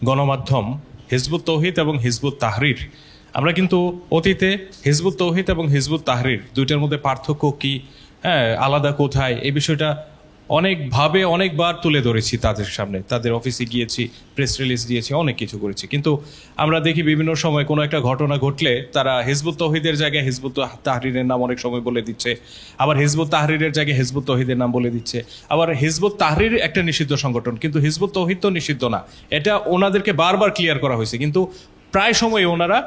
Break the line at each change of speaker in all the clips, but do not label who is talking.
গণমাধ্যম হিজবুত তৌহিদ এবং Hizb ut Tahrir, আমরা কিন্তু অতীতে হিজবুত তৌহিদ এবং হিজবুত তাহরির দুইটার মধ্যে পার্থক্য কি, আলাদা কোথায়, এই বিষয়টা অনেকভাবে অনেকবার তুলে ধরেছি তাদের সামনে, তাদের অফিসে গিয়েছি, প্রেস রিলিজ দিয়েছি, অনেক কিছু করেছি। কিন্তু আমরা দেখি বিভিন্ন সময় কোনো একটা ঘটনা ঘটলে তারা হিজবুত তৌহিদের জায়গায় হিজবুত তাহরিরের নাম অনেক সময় বলে দিচ্ছে, আবার হিজবুত তাহরিরের জায়গায় হিজবুত তৌহিদের নাম বলে দিচ্ছে। আবার হিজবুত তাহরির একটা নিষিদ্ধ সংগঠন, কিন্তু হিজবুত তৌহিদ তো নিষিদ্ধ না, এটা ওনাদেরকে বারবার ক্লিয়ার করা হয়েছে, কিন্তু প্রায় সময় ওনারা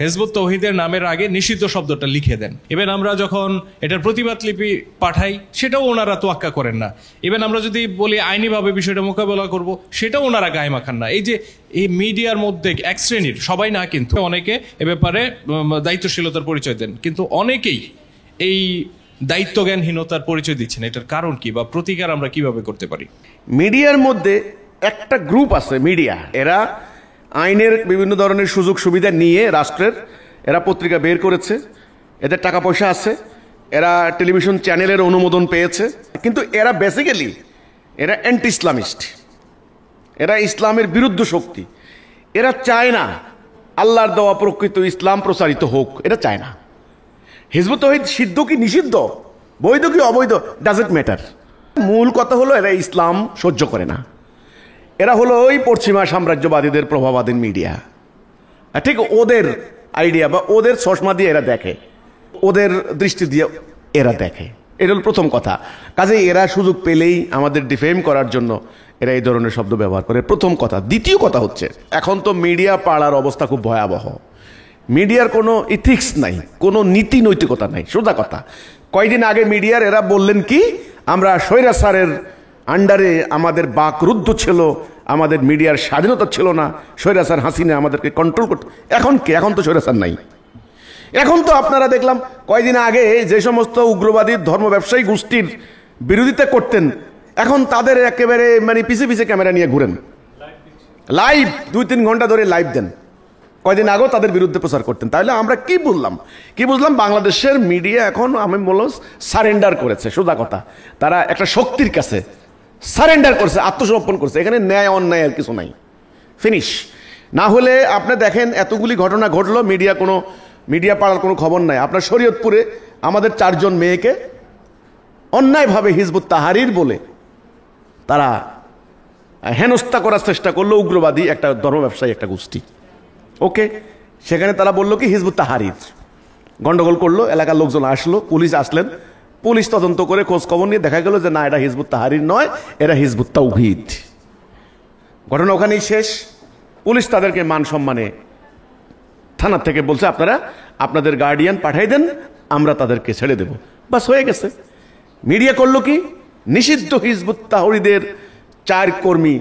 হিজবুত তৌহিদের নামের আগে নিষিদ্ধ শব্দটা লিখে দেন। ইভেন আমরা যখন এটার প্রতিবাদ লিপি পাঠাই সেটাও ওনারা তোয়াক্কা করেন না। ইভেন আমরা যদি বলি আইনিভাবে বিষয়টা মোকাবেলা করব, সেটাও ওনারা গায়ে মাখান না। এই যে এই মিডিয়ার মধ্যে এক শ্রেণীর, সবাই না কিন্তু, অনেকে এ ব্যাপারে দায়িত্বশীলতার পরিচয় দেন, কিন্তু অনেকেই এই দায়িত্বজ্ঞানহীনতার পরিচয় দিচ্ছেন। এটার কারণ কি বা প্রতিকার আমরা কিভাবে করতে পারি?
মিডিয়ার মধ্যে একটা গ্রুপ আছে, মিডিয়া, এরা আইনের বিভিন্ন ধরনের সুযোগ সুবিধা নিয়ে রাষ্ট্রের, এরা পত্রিকা বের করেছে, এদের টাকা পয়সা আছে, এরা টেলিভিশন চ্যানেলের অনুমোদন পেয়েছে, কিন্তু এরা বেসিক্যালি এরা অ্যান্টি ইসলামিস্ট, এরা ইসলামের বিরুদ্ধ শক্তি। এরা চায় না আল্লাহর দেওয়া প্রকৃত ইসলাম প্রচারিত হোক, এটা চায় না। হিজবুত তৌহিদ সিদ্ধ কি নিষিদ্ধ, বৈধ কি অবৈধ, ডাজন্ট ম্যাটার। মূল কথা হলো এরা ইসলাম সহ্য করে না। এরা হলো ওই পশ্চিমা সাম্রাজ্যবাদীদের প্রভাবাধীন মিডিয়া, ঠিক ওদের আইডিয়া বা ওদের চশমা দিয়ে এরা দেখে, ওদের দৃষ্টি দিয়ে এরা দেখে। এটা হল প্রথম কথা। কাজে এরা সুযোগ পেলেই আমাদের ডিফেম করার জন্য এরা এই ধরনের শব্দ ব্যবহার করে, প্রথম কথা। দ্বিতীয় কথা হচ্ছে, এখন তো মিডিয়া পাড়ার অবস্থা খুব ভয়াবহ। মিডিয়ার কোনো ইথিক্স নাই, কোনো নীতি নৈতিকতা নাই, সোজা কথা। কয়েকদিন আগে মিডিয়ার এরা বললেন কি, আমরা স্বৈরাচারের আন্ডারে আমাদের বাকরুদ্ধ ছিল, আমাদের মিডিয়ার স্বাধীনতা ছিল না, স্বৈরাচার হাসিনা আমাদেরকে কন্ট্রোল করত। এখন কি? এখন তো স্বৈরাচার নাই। এখন তো আপনারা দেখলাম কয়েকদিন আগে যে সমস্ত উগ্রবাদী ধর্ম ব্যবসায়ী গোষ্ঠীর বিরোধিতা করতেন, এখন তাদের একেবারে পিছে পিছে ক্যামেরা নিয়ে ঘুরেন, লাইভ 2-3 ঘন্টা ধরে লাইভ দেন। কয়েকদিন আগেও তাদের বিরুদ্ধে প্রচার করতেন। তাহলে আমরা কি বুঝলাম? বাংলাদেশের মিডিয়া এখন আমি বললাম সারেন্ডার করেছে, সোজা কথা। তারা একটা শক্তির কাছে সারেন্ডার করছে, আত্মসমর্পণ করছে। এখানে ন্যায় অন্যায় আর কিছু নাই, ফিনিশ। না হলে আপনি দেখেন এতগুলি ঘটনা ঘটলো, মিডিয়া পাড়ার কোনো খবর নাই। আপনার শরীয়তপুরে আমাদের 4 জন মেয়েকে অন্যায়ভাবে হিজবুত তাহরির বলে তারা হেনস্থা করার চেষ্টা করলো, উগ্রবাদী একটা ধর্ম ব্যবসায়ী একটা গোষ্ঠী। ওকে, সেখানে তারা বললো কি হিজবুত তাহরির, গন্ডগোল করলো, এলাকার লোকজন আসলো, পুলিশ আসলেন, পুলিশ তদন্ত করে খোঁজ খবর নিয়ে দেখা গেল যে না, এটা হিজবুত তাহরির নয়, এরা হিজবুত তাওহীদ। ঘটনা ওখানেই শেষ। পুলিশ তাদেরকে মান সম্মানে থানার থেকে বলছে আপনারা আপনাদের গার্ডিয়ান পাঠাই দেন, আমরা তাদেরকে ছেড়ে দেব, বাস হয়ে গেছে। মিডিয়া করলো কি, নিষিদ্ধ হিজবুত তাওহীদের 4 কর্মী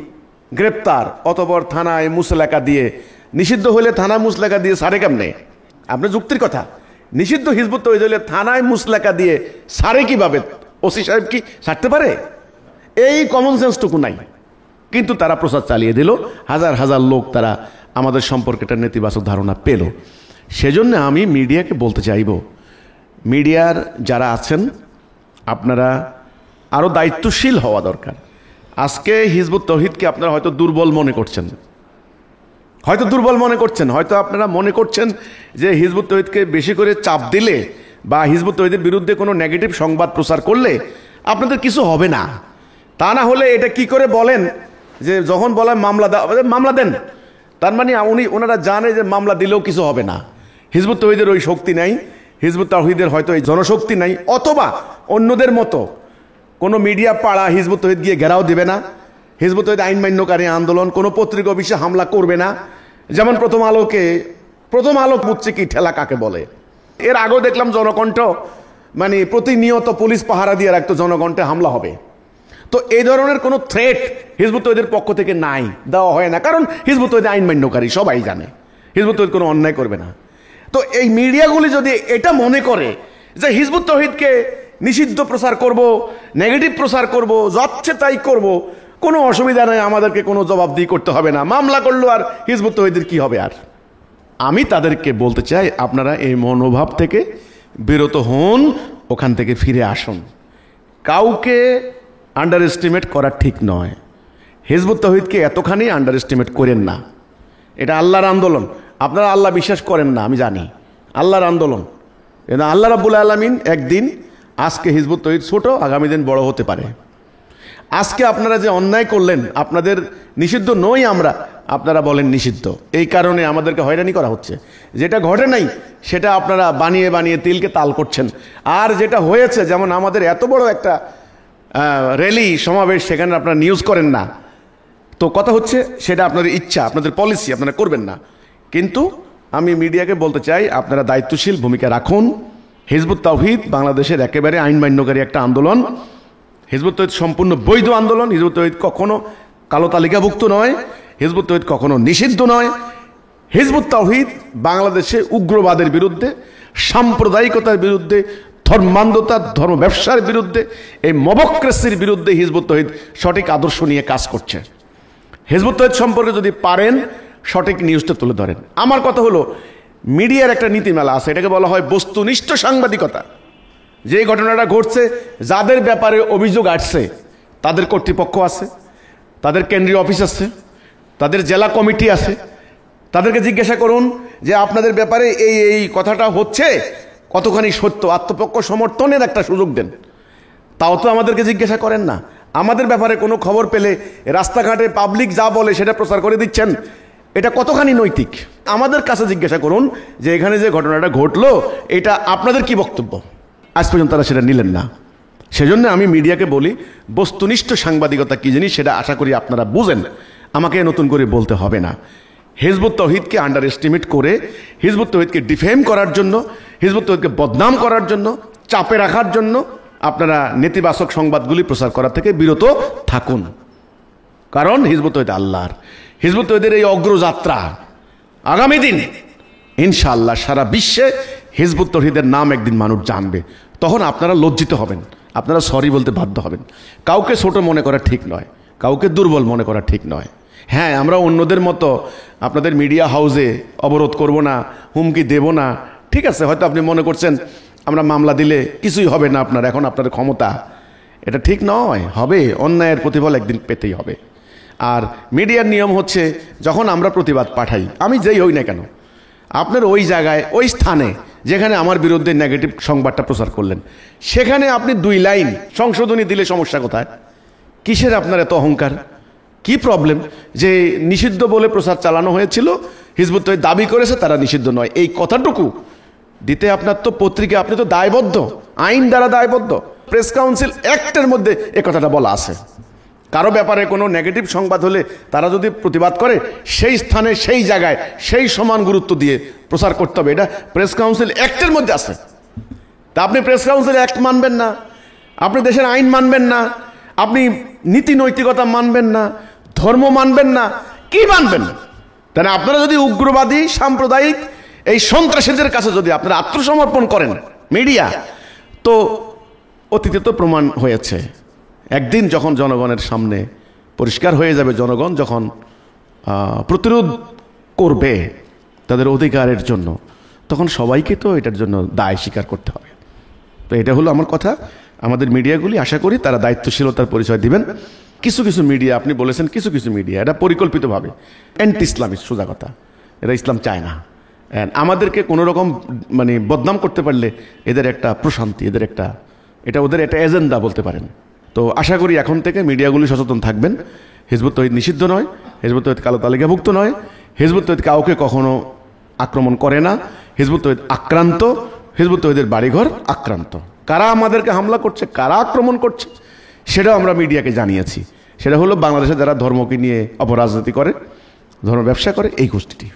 গ্রেপ্তার, অতঃপর থানায় মুসলেকা দিয়ে, নিষিদ্ধ হলে থানা মুসলেকা দিয়ে সারে কেমনে? আপনার যুক্তির কথা, নিষিদ্ধ হিজবুত তাওহীদ হলে থানায় মুসলেকা দিয়ে সারে কিভাবে? ওসি সাহেব কি ছাড়তে পারে? এই কমন সেন্সটুকু নাই। কিন্তু তারা প্রচার চালিয়ে দিল, হাজার হাজার লোক তারা আমাদের সম্পর্কে একটা নেতিবাচক ধারণা পেল। সেজন্য আমি মিডিয়াকে বলতে চাইব, মিডিয়ার যারা আছেন আপনারা আরও দায়িত্বশীল হওয়া দরকার। আজকে হিজবুত তাওহীদকে আপনারা হয়তো দুর্বল মনে করছেন, হয়তো আপনারা মনে করছেন যে হিজবুত তাওহীদকে বেশি করে চাপ দিলে বা হিজবুত তাওহীদের বিরুদ্ধে কোনো নেগেটিভ সংবাদ প্রচার করলে আপনাদের কিছু হবে না। তা না হলে এটা কি করে বলেন যে যখন বলেন মামলা দেন, তার মানে ওনারা জানে যে মামলা দিলেও কিছু হবে না। হিজবুত তাওহীদের ওই শক্তি নাই, হিজবুত তাওহীদের হয়তো এই জনশক্তি নাই, অথবা অন্যদের মতো কোনো মিডিয়া পাড়া হিজবুত তাওহীদ গিয়ে ঘেরাও দিবে না, হিজবুত তাওহীদ আইন মান্যকারী আন্দোলন কোনো পত্রিকা অফিসে হামলা করবে না। যেমন প্রথম আলো বুঝছে কি ঠেলা কাকে বলে। এর আগেও দেখলাম জনকণ্ঠ প্রতিনিয়ত পুলিশ পাহারা দিয়ে রাখতো, জনকণ্ঠে হামলা হবে। তো এই ধরনের কোনো থ্রেট হিজবুত তাওহীদের পক্ষ থেকে নাই, দেওয়া হয় না, কারণ হিজবুত তাওহীদ আইন মান্যকারী, সবাই জানে হিজবুত তাওহীদ কোনো অন্যায় করবে না। তো এই মিডিয়াগুলি যদি এটা মনে করে যে হিজবুত তাওহীদকে নিষিদ্ধ প্রচার করব, নেগেটিভ প্রচার করব, যাচ্ছে তাই করব, কোনো অসুবিধা নেই, আমাদেরকে কোনো জবাবদিহি করতে হবে না, মামলা করলো আর হিজবুত তাওহীদের কি হবে? আর আমি তাদেরকে বলতে চাই, আপনারা এই মনোভাব থেকে বিরত হন, ওখান থেকে ফিরে আসুন। কাউকে আন্ডার এস্টিমেট করা ঠিক নয়, হিজবুত তাওহীদকে এতখানি আন্ডার এস্টিমেট করেন না। এটা আল্লাহর আন্দোলন। আপনারা আল্লাহ বিশ্বাস করেন না, আমি জানি, আল্লাহর আন্দোলন। কিন্তু আল্লাহ রাব্বুল আলামিন একদিন, আজকে হিজবুত তাওহীদ ছোট, আগামী দিন বড় হতে পারে। আজকে আপনারা যে অন্যায় করলেন, আপনাদের নিষিদ্ধ নই আমরা, আপনারা বলেন নিষিদ্ধ। এই কারণে আমাদেরকে হয়রানি করা হচ্ছে। যেটা ঘটে নাই সেটা আপনারা বানিয়ে বানিয়ে তিলকে তাল করছেন। আর যেটা হয়েছে, যেমন আমাদের এত বড় একটা র্যালি সমাবেশ, সেখানে আপনারা নিউজ করেন না। তো কথা হচ্ছে সেটা আপনাদের ইচ্ছা, আপনাদের পলিসি, আপনারা করবেন না। কিন্তু আমি মিডিয়াকে বলতে চাই, আপনারা দায়িত্বশীল ভূমিকা রাখুন। হিজবুত তাওহীদ বাংলাদেশের একেবারে আইন মান্যকারী একটা আন্দোলন। হিজবুত তাওহীদ সম্পূর্ণ বৈধ আন্দোলন। হিজবুত তাওহীদ কখনো কালো তালিকাভুক্ত নয়, হিজবুত তাওহীদ কখনো নিষিদ্ধ নয়। হিজবুত তাওহীদ বাংলাদেশে উগ্রবাদের বিরুদ্ধে, সাম্প্রদায়িকতার বিরুদ্ধে, ধর্মান্ধতা, ধর্ম ব্যবসার বিরুদ্ধে, এই মবক্রেসির বিরুদ্ধে হিজবুত তাওহীদ সঠিক আদর্শ নিয়ে কাজ করছে। হিজবুত তাওহীদ সম্পর্কে যদি পারেন সঠিক নিউজটা তুলে ধরেন। আমার কথা হলো, মিডিয়ার একটা নীতিমালা আছে, এটাকে বলা হয় বস্তুনিষ্ঠ সাংবাদিকতা। যে ঘটনাটা ঘটছে, যাদের ব্যাপারে অভিযোগ আসছে, তাদের কর্তৃপক্ষ আছে, তাদের কেন্দ্রীয় অফিস আছে, তাদের জেলা কমিটি আছে। তাদেরকে জিজ্ঞাসা করুন যে আপনাদের ব্যাপারে এই এই কথাটা হচ্ছে, কতখানি সত্য, আত্মপক্ষ সমর্থনের একটা সুযোগ দেন। তাও তো আমাদেরকে জিজ্ঞাসা করেন না। আমাদের ব্যাপারে কোনো খবর পেলে রাস্তাঘাটে পাবলিক যা বলে সেটা প্রচার করে দিচ্ছেন, এটা কতখানি নৈতিক? আমাদের কাছে জিজ্ঞাসা করুন যে এখানে যে ঘটনাটা ঘটলো, এটা আপনাদের কি বক্তব্য? আজ পর্যন্ত তারা সেটা নিলেন না। সেজন্য আমি মিডিয়াকে বলি, বস্তুনিষ্ঠ সাংবাদিকতা কি জিনিস সেটা আশা করি আপনারা বুঝেন। আমাকে নতুন করে বলতে হবে না। হিজবুত তাওহীদকে আন্ডার এস্টিমেট করে, হিজবুত তাওহীদকে ডিফেম করার জন্য, হিজবুত তাওহীদকে বদনাম করার জন্য, চাপে রাখার জন্য আপনারা নেতিবাচক সংবাদগুলি প্রচার করা থেকে বিরত থাকুন। কারণ হিজবুত তাওহীদ আল্লাহর। হিজবুত তাওহীদের এই অগ্রযাত্রা আগামী দিন ইনশাআল্লাহ সারা বিশ্বে হিজবুত তাওহীদের নাম একদিন মানুষ জানবে। তখন আপনারা লজ্জিত হবেন, আপনারা সরি বলতে বাধ্য হবেন। কাউকে ছোট মনে করা ঠিক নয়, কাউকে দুর্বল মনে করা ঠিক নয়। হ্যাঁ, আমরা অন্যদের মতো আপনাদের মিডিয়া হাউসে অবরোধ করব না, হুমকি দেব না, ঠিক আছে। হয়তো আপনি মনে করছেন আমরা মামলা দিলে কিছুই হবে না আপনার, এখন আপনার ক্ষমতা, এটা ঠিক নয়। হবে, অন্যায়ের প্রতিফল একদিন পেতেই হবে। আর মিডিয়ার নিয়ম হচ্ছে, যখন আমরা প্রতিবাদ পাঠাই, আমি যেই হই না কেন, আপনার ওই জায়গায়, ওই স্থানে যেখানে আমার বিরুদ্ধে নেগেটিভ সংবাদটা প্রচার করলেন, সেখানে আপনি 2 লাইন সংশোধনী দিলে সমস্যা কোথায়? কিসের আপনার এত অহংকার? কি প্রবলেম যে নিষিদ্ধ বলে প্রচার চালানো হয়েছিল, হিজবুত তাওহীদ দাবি করেছে তারা নিষিদ্ধ নয়, এই কথাটুকু দিতে আপনার তো পত্রিকা, আপনি তো দায়বদ্ধ, আইন দ্বারা দায়বদ্ধ। প্রেস কাউন্সিল অ্যাক্টের মধ্যে এ কথাটা বলা আছে। কারো ব্যাপারে কোনো নেগেটিভ সংবাদ হলে তারা যদি প্রতিবাদ করে, সেই স্থানে, সেই জায়গায়, সেই সমান গুরুত্ব দিয়ে প্রচার করতে হবে। এটা প্রেস কাউন্সিল অ্যাক্টের মধ্যে আছে। তা আপনি প্রেস কাউন্সিল অ্যাক্ট মানবেন না, আপনি দেশের আইন মানবেন না, আপনি নীতি নৈতিকতা মানবেন না, ধর্ম মানবেন না, কি মানবেন? তাহলে আপনারা যদি উগ্রবাদী, সাম্প্রদায়িক, এই সন্ত্রাসীদের কাছে যদি আপনারা আত্মসমর্পণ করেন মিডিয়া, তো অতীতে তো প্রমাণ হয়েছে। একদিন যখন জনগণের সামনে পরিষ্কার হয়ে যাবে, জনগণ যখন প্রতিরোধ করবে তাদের অধিকারের জন্য, তখন সবাইকে তো এটার জন্য দায় স্বীকার করতে হবে। তো এটা হলো আমার কথা। আমাদের মিডিয়াগুলি আশা করি তারা দায়িত্বশীলতার পরিচয় দিবেন। কিছু কিছু মিডিয়া, আপনি বলেছেন কিছু কিছু মিডিয়া, এটা পরিকল্পিতভাবে অ্যান্টি ইসলামিক, সোজা কথা, এরা ইসলাম চায় না। আমাদেরকে কোনো রকম মানে বদনাম করতে পারলে এদের একটা প্রশান্তি, এদের একটা, এটা ওদের একটা এজেন্ডা বলতে পারেন। তো আশা করি এখন থেকে মিডিয়াগুলি সচেতন থাকবেন। হিজবুত তাওহীদ নিষিদ্ধ নয়, হিজবুত তাওহীদ কালো তালিকাভুক্ত নয়, হিজবুত তাওহীদ কাউকে কখনো আক্রমণ করে না। হিজবুত তাওহীদ আক্রান্ত, হিজবুত তাওহীদের বাড়িঘর আক্রান্ত। কারা আমাদেরকে হামলা করছে, কারা আক্রমণ করছে, সেটাও আমরা মিডিয়াকে জানিয়েছি। সেটা হলো বাংলাদেশে যারা ধর্মকে নিয়ে অপরাজনীতি করে, ধর্ম ব্যবসা করে, এই গোষ্ঠীটি।